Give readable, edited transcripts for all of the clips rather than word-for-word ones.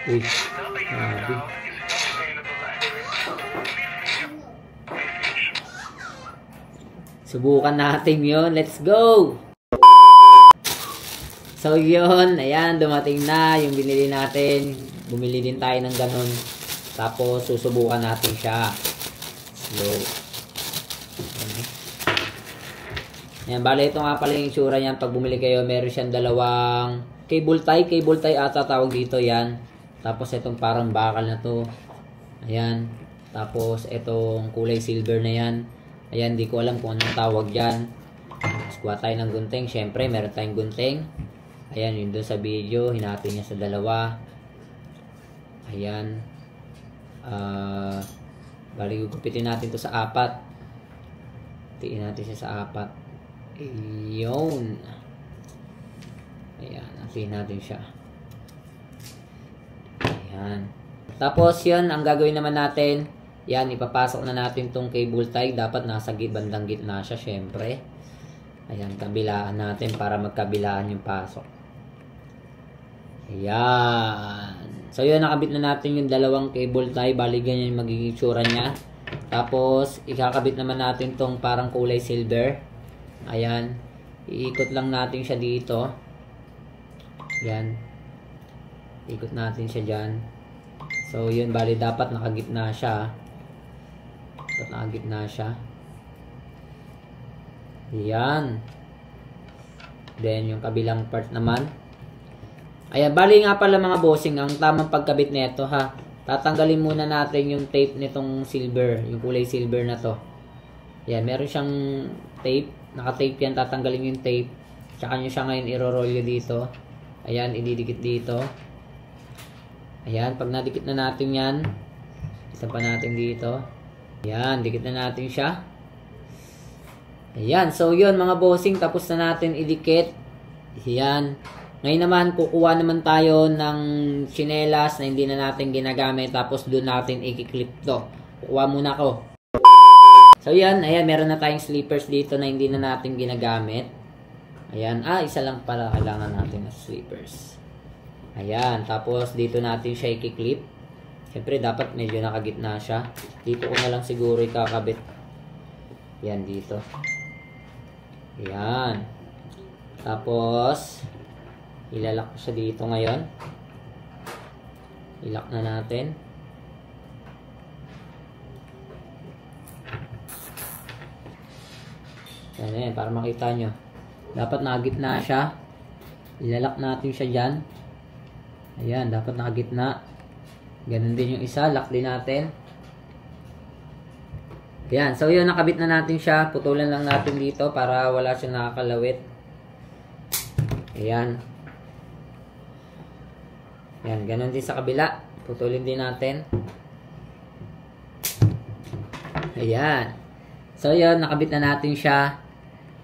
Uy, grabe. Subukan natin yun. Let's go! So yun, ayan, dumating na yung binili natin. Bumili din tayo ng ganun. Tapos susubukan natin siya. Slow. Ayan, bale ito nga pala yung itsura niyan. Pag bumili kayo, meron siyang dalawang cable tie. Cable tie ata tawag dito yan. Tapos itong parang bakal na to. Ayan. Tapos itong kulay silver na yan. Ayan, di ko alam kung anong tawag yan. Tapos kuha tayo ng gunting. Siyempre, meron tayong gunting. Ayan, yun doon sa video. Hinati niya sa dalawa. Ayan. Bali, gugupitin natin to sa apat. Tiin natin siya sa apat. Ayun. Ayan, natin natin siya. Ayan. Tapos yun, ang gagawin naman natin, yan, ipapasok na natin tong cable tie. Dapat nasa bandang gitna siya, syempre. Ayan, kabilaan natin para magkabilaan yung pasok. Ayan. So yun, nakabit na natin yung dalawang cable tie. Bali, ganyan yung magiging tsura niya. Tapos, ikakabit naman natin tong parang kulay silver. Ayan. Iikot lang natin siya dito. Ayan. Ikot natin siya dyan. So, yun. Bali, dapat nakagitna siya. Dapat nakagitna siya. Ayan. Then, yung kabilang part naman. Ayan. Bali nga pala mga bossing, ang tamang pagkabit nito ha. Tatanggalin muna natin yung tape nitong silver. Yung kulay silver na to. Ayan. Meron siyang tape. Naka-tape yan, tatanggalin yung tape. Tsaka nyo siya ngayon i-roll dito. Ayan, ididikit dito. Ayan, pag nadikit na natin yan, isa pa natin dito. Ayan, dikit na natin siya. Ayan, so yun mga bossing, tapos na natin idikit. Ayan. Ngayon naman, kukuha naman tayo ng tsinelas na hindi na natin ginagamit. Tapos doon natin i-clip to. Kukuha muna ako. So yan, ayan, meron na tayong slippers dito na hindi na natin ginagamit. Ayan, isa lang pala kailangan natin na slippers. Ayan, tapos dito natin siya i-clip. Siyempre dapat medyo nakagitna siya. Dito ko na lang siguro ikakabit. Yan, dito. Ayan. Tapos, ilalak ko siya dito ngayon. Ilak na natin. Yan, para makita nyo. Dapat nakagitna siya. Ilalak natin siya dyan. Ayan, dapat nakagitna. Ganun din yung isa. Lock din natin. Ayan, so yun, nakabit na natin siya. Putulan lang natin dito para wala siyang nakakalawit. Ayan. Ayan, ganun din sa kabila. Putulin din natin. Ayan. So yun, nakabit na natin siya.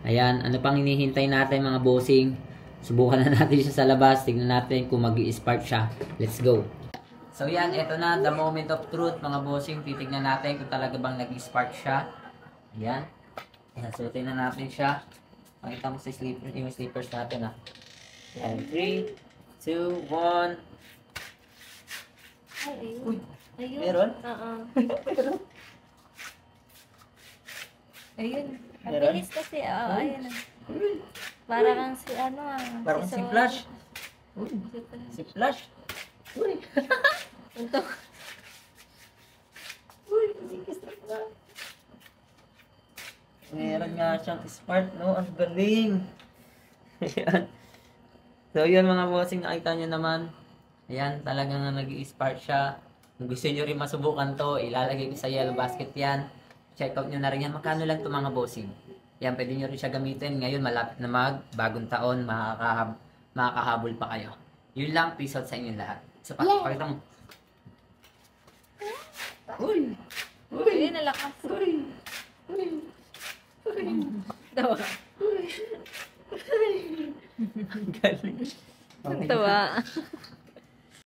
Ayan, ano pang hinihintay natin mga bossing? Subukan na natin siya sa labas. Tignan natin kung mag-i-spark siya. Let's go. So yan, ito na, the moment of truth mga bossing. Titignan natin kung talaga bang nag-i-spark siya. Ayan. Ayan, suotin na natin siya. Makita mo sa sleepers, yung sleepers natin ha. Ayan, 3, 2, 1. Ay, ayun. Uy, Ayun. meron? Meron. Ayun. Ang Meron? bilis kasi, ayun. Para kang si ano Parang si Flash. Uy, si Flash. Uy. Untok. Uy, sikis na pala. Meron nga siyang spark, no? Ang galing. Ayan. So, yun mga bossing, nakita nyo naman. Ayan, talagang nag-i-spark siya. Kung gusto nyo rin masubukan to, ilalagay ko sa yellow basket yan. Check out nyo na rin yan. Magkano lang to mga bossing? Yan, pwede nyo rin siya gamitin. Ngayon, malapit na bagong taon, makakahabol pa kayo. Yun lang, peace out sa inyo lahat. So, pakita mo. Uy! Uy, nalakas. Uy! Uy! Uy! Tawa. Uy! Galing. Tawa.